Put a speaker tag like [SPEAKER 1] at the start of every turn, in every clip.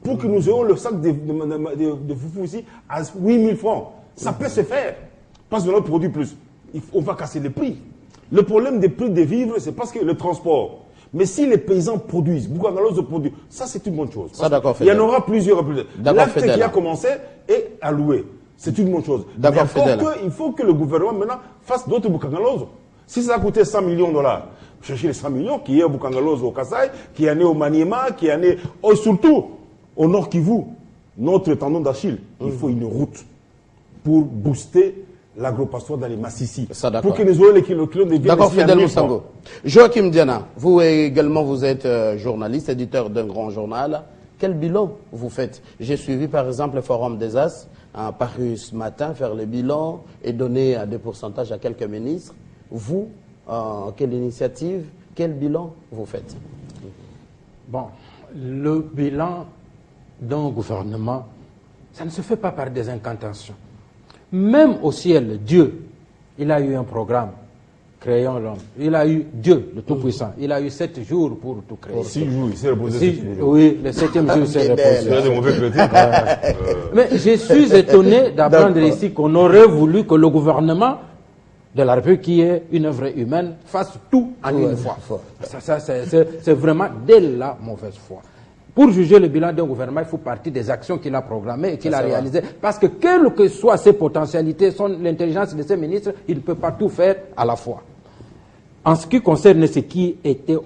[SPEAKER 1] pour que nous ayons le sac de foufou ici à 8 000 francs. Ça peut se faire. Parce que notre produit plus. On va casser les prix. Le problème des prix des vivres, c'est parce que le transport. Mais si les paysans produisent, Boukangalose produit, ça c'est une bonne chose.
[SPEAKER 2] Ça, d'accord,
[SPEAKER 1] il y en aura plusieurs. L'acte qui a commencé est alloué. C'est une bonne chose.
[SPEAKER 2] D'accord,
[SPEAKER 1] il faut que le gouvernement maintenant fasse d'autres Boukangalose. Si ça a coûté 100 millions de dollars, cherchez les 100 millions, qui est au Boukangalose au Kasaï, qui est né au Maniema, qui est né surtout au Nord Kivu, notre tendon d'Achille. Il faut une route pour booster l'agro-pastoire dans les Massissi. Pour que nous ayons les kilos de viande.
[SPEAKER 2] D'accord, Fidel Moussango. Joachim Diana, vous également, vous êtes journaliste, éditeur d'un grand journal. Quel bilan vous faites? J'ai suivi par exemple le Forum des As, paru ce matin, faire le bilan et donner des pourcentages à quelques ministres. Vous, quelle initiative, quel bilan vous faites?
[SPEAKER 3] Bon, le bilan d'un gouvernement, ça ne se fait pas par des incantations. Même au ciel, Dieu, il a eu un programme, créons l'homme. Il a eu Dieu, le Tout-Puissant. Il a eu 7 jours pour tout créer.
[SPEAKER 1] 6 jours, il s'est reposé.
[SPEAKER 3] Oui, le 7e jour, il s'est reposé. Mais je suis étonné d'apprendre ici qu'on aurait voulu que le gouvernement de la République, qui est une œuvre humaine, fasse tout en une fois. Ça c'est vraiment dès la mauvaise foi. Pour juger le bilan d'un gouvernement, il faut partir des actions qu'il a programmées et qu'il a réalisées. Parce que quelles que soient ses potentialités, l'intelligence de ses ministres, il ne peut pas tout faire à la fois. En ce qui concerne ce qui était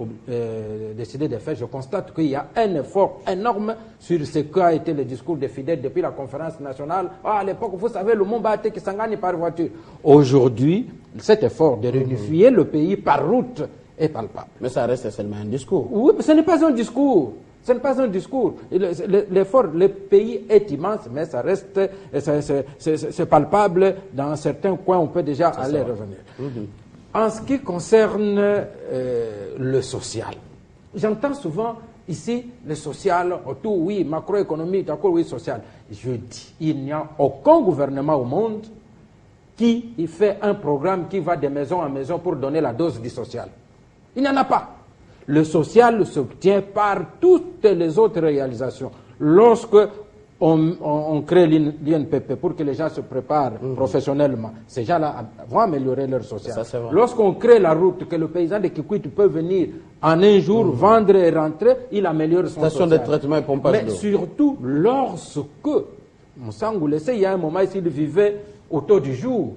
[SPEAKER 3] décidé de faire, je constate qu'il y a un effort énorme sur ce qu'a été le discours des fidèles depuis la conférence nationale. À l'époque, vous savez, le monde battait qui s'en gagne par voiture. Aujourd'hui, cet effort de réunifier le pays par route est palpable.
[SPEAKER 2] Mais ça reste seulement un discours.
[SPEAKER 3] Oui, mais ce n'est pas un discours. Ce n'est pas un discours. L'effort, le pays est immense, mais ça reste, c'est palpable. Dans certains coins, on peut déjà aller revenir. En ce qui concerne le social, j'entends souvent ici le social, tout, oui, macroéconomie, d'accord, oui, social. Je dis, il n'y a aucun gouvernement au monde qui fait un programme qui va de maison en maison pour donner la dose du social. Il n'y en a pas. Le social s'obtient par toutes les autres réalisations. Lorsque on crée l'INPP pour que les gens se préparent professionnellement, ces gens-là vont améliorer leur social. Lorsqu'on crée la route, que le paysan de Kikwit peut venir en un jour, vendre et rentrer, il améliore son social.
[SPEAKER 2] De traitement et pompage
[SPEAKER 3] d'eau. Mais surtout, lorsque, il y a un moment ici, il vivait au taux du jour.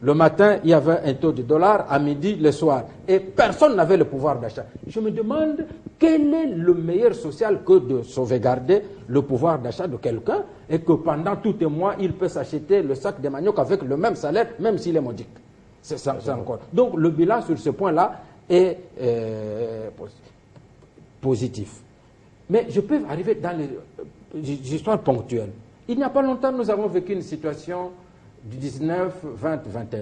[SPEAKER 3] Le matin, il y avait un taux de $, à midi, le soir. Et personne n'avait le pouvoir d'achat. Je me demande quel est le meilleur social que de sauvegarder le pouvoir d'achat de quelqu'un et que pendant tout un mois, il peut s'acheter le sac de manioc avec le même salaire, même s'il est modique. C'est ça encore. Donc le bilan sur ce point-là est positif. Mais je peux arriver dans les histoires ponctuelles. Il n'y a pas longtemps, nous avons vécu une situation du 19, 20, 21.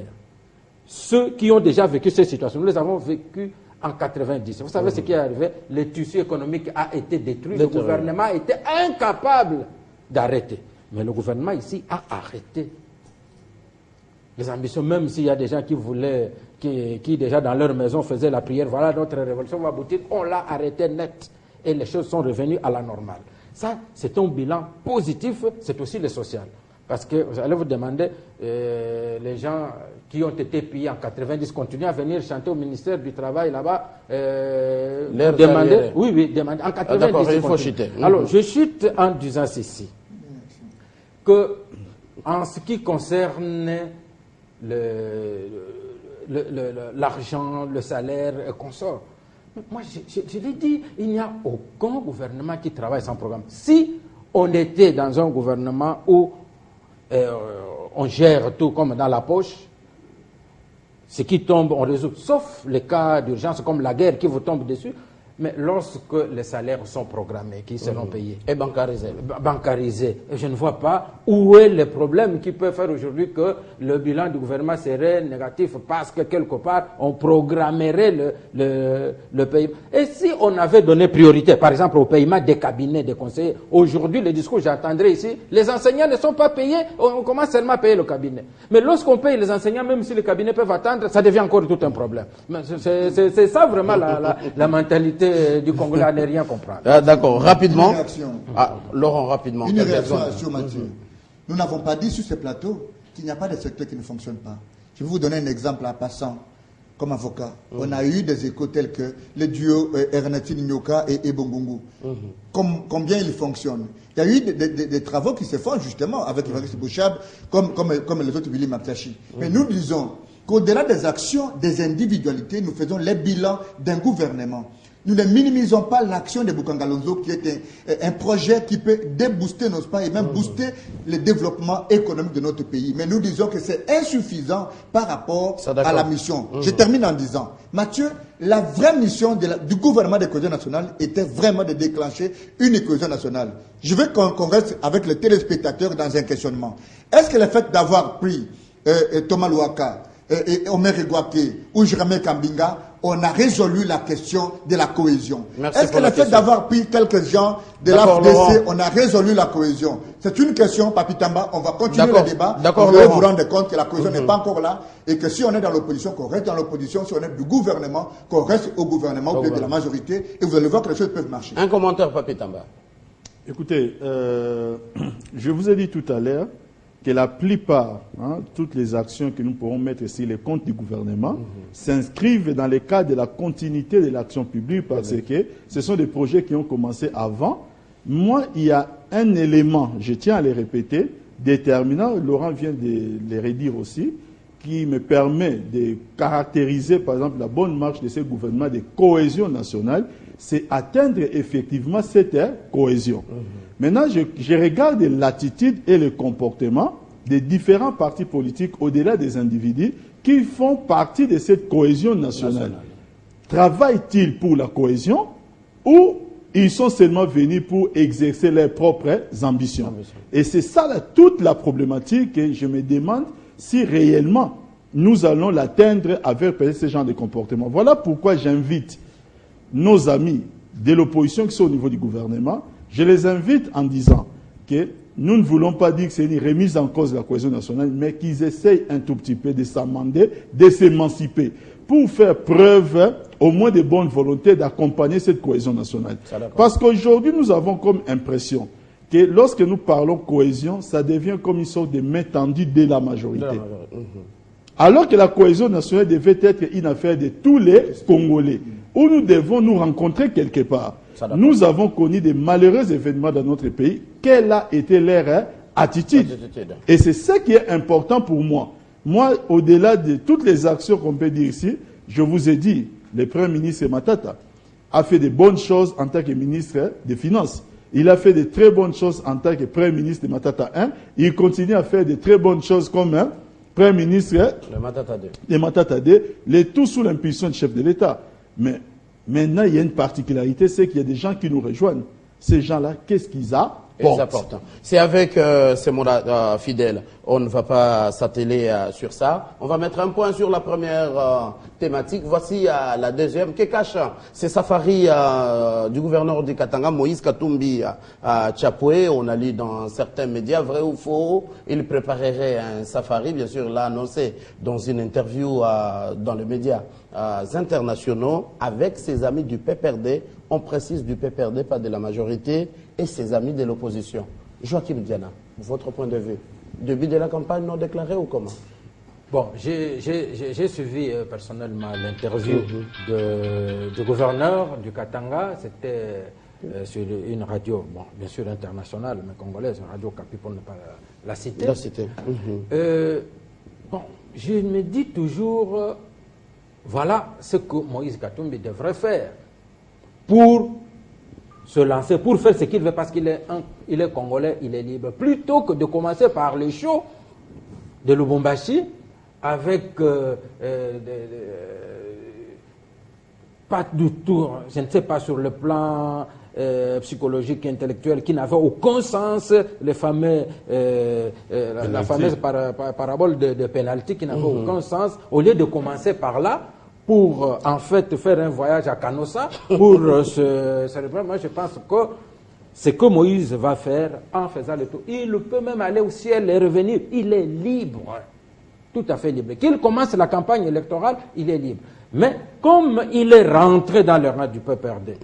[SPEAKER 3] Ceux qui ont déjà vécu cette situation, nous les avons vécues en 90. Vous savez ce qui est arrivé? Le tissu économique a été détruit. Le gouvernement a été incapable d'arrêter. Mais le gouvernement ici a arrêté les ambitions, même s'il y a des gens qui voulaient, qui déjà dans leur maison faisaient la prière, voilà, notre révolution va aboutir, on l'a arrêté net. Et les choses sont revenues à la normale. Ça, c'est un bilan positif, c'est aussi le social. Parce que vous allez vous demander, les gens qui ont été payés en 90 continuent à venir chanter au ministère du Travail là-bas. Demander. Oui, demander. En 90,
[SPEAKER 2] il faut chuter.
[SPEAKER 3] Alors, je chute en disant ceci. Que, en ce qui concerne l'argent, le salaire et consorts, moi, je l'ai dit, il n'y a aucun gouvernement qui travaille sans programme. Si on était dans un gouvernement où on gère tout comme dans la poche, ce qui tombe, on résout, sauf les cas d'urgence comme la guerre qui vous tombe dessus, mais lorsque les salaires sont programmés, qui seront payés.
[SPEAKER 2] Et bancarisés.
[SPEAKER 3] Bancarisés. Je ne vois pas où est le problème qui peut faire aujourd'hui que le bilan du gouvernement serait négatif parce que quelque part, on programmerait le paiement. Et si on avait donné priorité, par exemple, au paiement des cabinets, des conseillers, aujourd'hui, le discours, j'entendrai ici, les enseignants ne sont pas payés, on commence seulement à payer le cabinet. Mais lorsqu'on paye les enseignants, même si les cabinets peuvent attendre, ça devient encore tout un problème. C'est ça vraiment la mentalité majorité du Congolais à ne rien comprendre.
[SPEAKER 2] D'accord, rapidement.
[SPEAKER 4] Une réaction.
[SPEAKER 2] Laurent, rapidement.
[SPEAKER 4] Une réaction sur Mathieu. Nous n'avons pas dit sur ce plateau qu'il n'y a pas de secteur qui ne fonctionne pas. Je vais vous donner un exemple en passant. Comme avocat, on a eu des échos tels que le duo Ernestine Nyoka et Ebongungu. Combien ils fonctionnent. Il y a eu des travaux qui se font justement avec Evariste Bouchab, comme les autres Willy Maptachi. Mais nous disons qu'au-delà des actions des individualités, nous faisons les bilans d'un gouvernement. Nous ne minimisons pas l'action de Bukangalonzo qui est un projet qui peut débooster, n'est-ce pas, et même booster le développement économique de notre pays. Mais nous disons que c'est insuffisant par rapport à la mission. Je termine en disant, Mathieu, la vraie mission du gouvernement de cohésion nationale était vraiment de déclencher une cohésion nationale. Je veux qu'on reste avec les téléspectateurs dans un questionnement. Est-ce que le fait d'avoir pris Thomas Louaka, Omer Egwake ou Jérémy Kambinga, on a résolu la question de la cohésion? Est-ce que le fait d'avoir pris quelques gens de l'AFDC, on a résolu la cohésion? C'est une question, Papi Tamba, on va continuer le débat. Vous allez vous rendre compte que la cohésion n'est pas encore là et que si on est dans l'opposition, qu'on reste dans l'opposition, si on est du gouvernement, qu'on reste au gouvernement ou de la majorité, et vous allez voir que les choses peuvent marcher.
[SPEAKER 2] Un commentaire, Papi Tamba.
[SPEAKER 5] Écoutez, je vous ai dit tout à l'heure que la plupart, toutes les actions que nous pourrons mettre sur les comptes du gouvernement s'inscrivent dans le cadre de la continuité de l'action publique parce que ce sont des projets qui ont commencé avant. Moi, il y a un élément, je tiens à le répéter, déterminant, Laurent vient de le redire aussi, qui me permet de caractériser, par exemple, la bonne marche de ce gouvernement de cohésion nationale, c'est atteindre effectivement cette cohésion. Maintenant, je regarde l'attitude et le comportement des différents partis politiques au-delà des individus qui font partie de cette cohésion nationale. Travaillent-ils pour la cohésion ou ils sont seulement venus pour exercer leurs propres ambitions? Et c'est ça toute la problématique que je me demande si réellement nous allons l'atteindre avec ce genre de comportement. Voilà pourquoi j'invite nos amis de l'opposition qui sont au niveau du gouvernement, je les invite en disant que nous ne voulons pas dire que c'est une remise en cause de la cohésion nationale, mais qu'ils essayent un tout petit peu de s'amender, de s'émanciper, pour faire preuve au moins de bonne volonté d'accompagner cette cohésion nationale. Parce qu'aujourd'hui, nous avons comme impression que lorsque nous parlons cohésion, ça devient comme une sorte de main tendue de la majorité. Alors que la cohésion nationale devait être une affaire de tous les Congolais, où nous devons nous rencontrer quelque part. Nous avons connu des malheureux événements dans notre pays. Quelle a été leur attitude? Et c'est ça qui est important pour moi. Moi, au-delà de toutes les actions qu'on peut dire ici, je vous ai dit, le Premier ministre Matata a fait de bonnes choses en tant que ministre des Finances. Il a fait de très bonnes choses en tant que Premier ministre de Matata 1. Il continue à faire de très bonnes choses comme Premier ministre de Matata 2, le tout sous l'impulsion du chef de l'État. Mais maintenant, il y a une particularité, c'est qu'il y a des gens qui nous rejoignent. Ces gens-là, qu'est-ce qu'ils apportent?
[SPEAKER 2] C'est avec ces mots-là fidèles, on ne va pas s'atteler sur ça. On va mettre un point sur la première thématique. Voici la deuxième. Que cache ces safaris du gouverneur du Katanga, Moïse Katumbi à Tchapoué? On a lu dans certains médias, vrai ou faux, il préparerait un safari, bien sûr, l'a annoncé dans une interview dans les médias internationaux avec ses amis du PPRD. On précise du PPRD, pas de la majorité, et ses amis de l'opposition. Joachim Diana, votre point de vue. Début de la campagne non déclarée ou comment?
[SPEAKER 3] Bon, j'ai suivi personnellement l'interview du gouverneur du Katanga. C'était sur une radio, bon, bien sûr internationale, mais congolaise, Radio Kapi pour ne pas la citer. Bon, je me dis toujours, voilà ce que Moïse Katumbi devrait faire pour se lancer, pour faire ce qu'il veut, parce qu'il est congolais, il est libre. Plutôt que de commencer par le show de Lubumbashi, avec pas du tout, je ne sais pas, sur le plan psychologique, intellectuel, qui n'avait aucun sens, la fameuse parabole de pénalty qui n'avait aucun sens, au lieu de commencer par là, pour en fait faire un voyage à Canossa, pour se célébrer. Moi je pense que ce que Moïse va faire en faisant le tour, il peut même aller au ciel et revenir, il est libre, tout à fait libre. Qu'il commence la campagne électorale, il est libre. Mais comme il est rentré dans le rang du PPRD,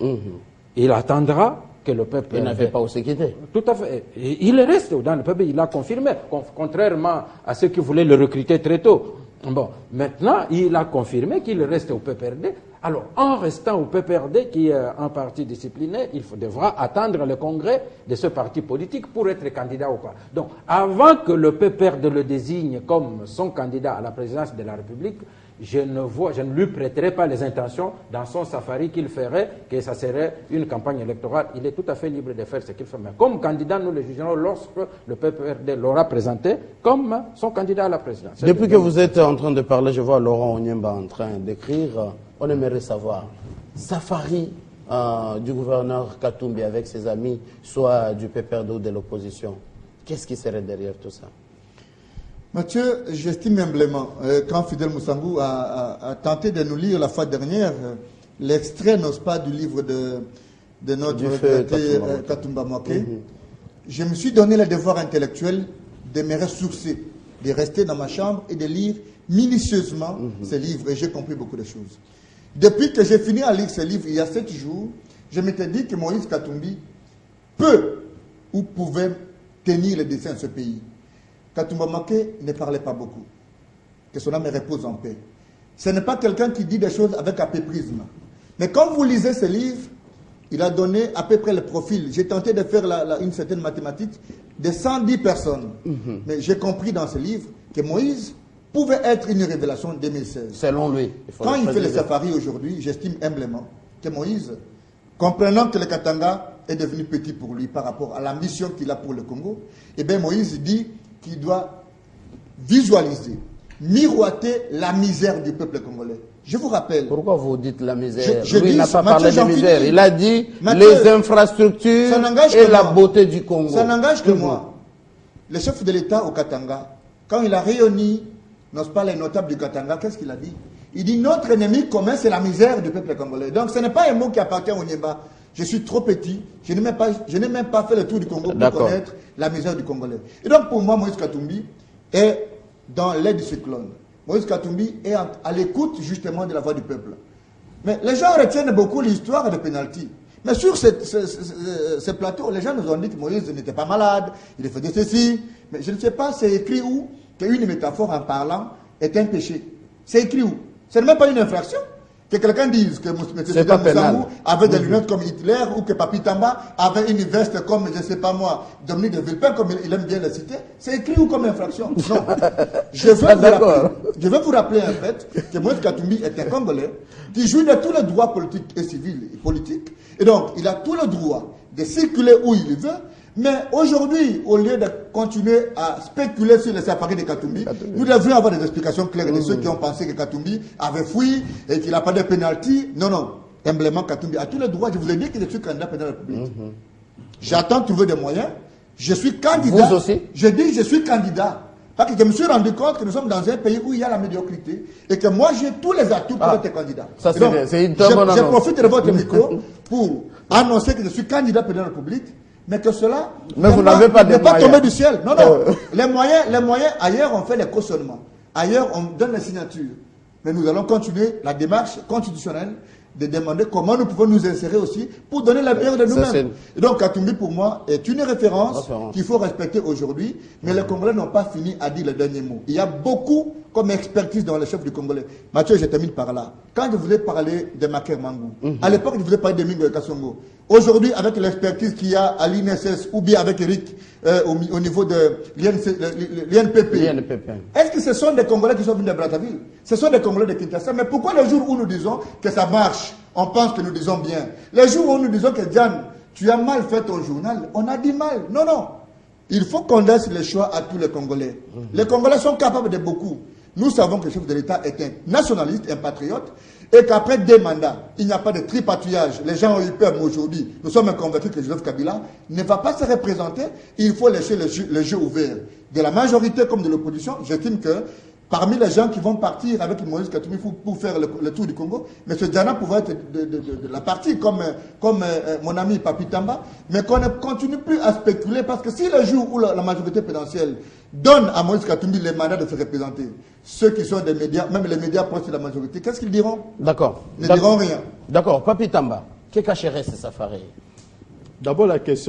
[SPEAKER 3] il attendra que le PPRD...
[SPEAKER 2] Il n'avait pas aussi quitté.
[SPEAKER 3] Tout à fait. Et il reste dans le PPRD, il l'a confirmé, contrairement à ceux qui voulaient le recruter très tôt. Bon, maintenant, il a confirmé qu'il reste au PPRD. Alors, en restant au PPRD, qui est un parti discipliné, il devra attendre le congrès de ce parti politique pour être candidat ou pas. Donc, avant que le PPRD le désigne comme son candidat à la présidence de la République, je ne lui prêterai pas les intentions dans son safari qu'il ferait, que ça serait une campagne électorale. Il est tout à fait libre de faire ce qu'il fait. Mais comme candidat, nous le jugerons lorsque le PPRD l'aura présenté comme son candidat à la présidence.
[SPEAKER 2] Depuis que vous êtes en train de parler, je vois Laurent Onyemba en train d'écrire. On aimerait savoir, safari du gouverneur Katumbi avec ses amis, soit du PPRD ou de l'opposition, qu'est-ce qui serait derrière tout ça?
[SPEAKER 4] Mathieu, j'estime humblement, quand Fidel Moussangou a tenté de nous lire la fois dernière, l'extrait, n'ose pas, du livre de notre regretté Katumba Moké, je me suis donné le devoir intellectuel de me ressourcer, de rester dans ma chambre et de lire minutieusement ces livres, et j'ai compris beaucoup de choses. Depuis que j'ai fini à lire ces livres, il y a 7 jours, je m'étais dit que Moïse Katumbi peut ou pouvait tenir le destin de ce pays. Katumba Moké ne parlait pas beaucoup. Que son âme repose en paix. Ce n'est pas quelqu'un qui dit des choses avec apéprisme. Mais quand vous lisez ce livre, il a donné à peu près le profil. J'ai tenté de faire une certaine mathématique de 110 personnes. Mais j'ai compris dans ce livre que Moïse pouvait être une révélation 2016.
[SPEAKER 2] Selon lui.
[SPEAKER 4] Quand il fait le safari aujourd'hui, j'estime humblement que Moïse, comprenant que le Katanga est devenu petit pour lui par rapport à l'ambition qu'il a pour le Congo, eh bien Moïse dit qu'il doit visualiser, miroiter la misère du peuple congolais. Je vous rappelle.
[SPEAKER 2] Pourquoi vous dites la misère?
[SPEAKER 4] Lui
[SPEAKER 2] n'a pas parlé de misère. Il a dit
[SPEAKER 4] Mathieu,
[SPEAKER 2] les infrastructures et la beauté du Congo.
[SPEAKER 4] Ça n'engage que moi. Le chef de l'État au Katanga, quand il a réuni, n'ose pas, les notables du Katanga, qu'est-ce qu'il a dit? Il dit notre ennemi commun, c'est la misère du peuple congolais. Donc ce n'est pas un mot qui appartient au Onyemba. Je suis trop petit, je n'ai même pas fait le tour du Congo pour connaître la misère du Congolais. Et donc pour moi, Moïse Katumbi est dans l'aide du cyclone. Moïse Katumbi est à l'écoute justement de la voix du peuple. Mais les gens retiennent beaucoup l'histoire de pénalty. Mais sur ce plateau, les gens nous ont dit que Moïse n'était pas malade, il faisait ceci. Mais je ne sais pas, c'est écrit où qu'une métaphore en parlant est un péché. C'est écrit où? Ce n'est même pas une infraction. Que quelqu'un dise que M. Moussangou avait des lunettes comme Hitler, ou que Papi Tamba avait une veste comme, je ne sais pas moi, Dominique de Villepin, comme il aime bien le citer, c'est écrit où comme infraction? Non. Je veux vous rappeler en fait que Moïse Katumbi est un Congolais qui jouit de tous les droits politiques et civils et politiques, et donc il a tout le droit de circuler où il veut. Mais aujourd'hui, au lieu de continuer à spéculer sur les safaris de Katumbi, nous devrions avoir des explications claires de ceux qui ont pensé que Katumbi avait fui et qu'il n'a pas de pénalty. Non, non. Humblement, Katumbi a tous les droits. Je vous ai dit que je suis candidat président de la République. J'attends de trouver des moyens. Je suis candidat.
[SPEAKER 2] Vous aussi?
[SPEAKER 4] Je dis je suis candidat. Parce que je me suis rendu compte que nous sommes dans un pays où il y a la médiocrité et que moi j'ai tous les atouts pour être candidat.
[SPEAKER 2] Ça c'est une très bonne annonce.
[SPEAKER 4] Je profite de votre micro pour annoncer que je suis candidat président de la République. Mais que cela
[SPEAKER 2] n'est
[SPEAKER 4] pas tombé du ciel. Non, non. Les moyens, ailleurs, on fait les cautionnements. Ailleurs, on donne les signatures. Mais nous allons continuer la démarche constitutionnelle de demander comment nous pouvons nous insérer aussi pour donner la meilleure de nous-mêmes. Et donc, Katumbi, pour moi, est une référence qu'il faut respecter aujourd'hui. Mais les Congolais n'ont pas fini à dire le dernier mot. Il y a beaucoup comme expertise dans les chefs du Congolais. Mathieu, je termine par là. Quand je vous ai parlé de Maker Mangou, à l'époque, je vous ai parlé de Mingo et Kassongo. Aujourd'hui, avec l'expertise qu'il y a à l'INSS ou bien avec Eric au niveau de l'INPP, est-ce que ce sont des Congolais qui sont venus de Brazzaville? Ce sont des Congolais de Kinshasa. Mais pourquoi le jour où nous disons que ça marche, on pense que nous disons bien? Le jour où nous disons que Diane, tu as mal fait ton journal, on a dit mal. Non, non. Il faut qu'on laisse le choix à tous les Congolais. Les Congolais sont capables de beaucoup. Nous savons que le chef de l'État est un nationaliste, un patriote, et qu'après 2 mandats, il n'y a pas de tripatouillage. Les gens ont eu peur, mais aujourd'hui, nous sommes convaincus que Joseph Kabila ne va pas se représenter. Il faut laisser le jeu ouvert. De la majorité comme de l'opposition, j'estime que Parmi les gens qui vont partir avec Moïse Katumbi pour faire le tour du Congo, M. Diana pourrait être de la partie, comme mon ami Papi Tamba, mais qu'on ne continue plus à spéculer, parce que si le jour où la majorité présidentielle donne à Moïse Katumbi les mandats de se représenter, ceux qui sont des médias, même les médias proches de la majorité, qu'est-ce qu'ils diront?
[SPEAKER 2] D'accord.
[SPEAKER 4] Ils ne diront rien.
[SPEAKER 2] D'accord. Papi Tamba, qu'est-ce que cacherait ce safari?
[SPEAKER 5] D'abord, la question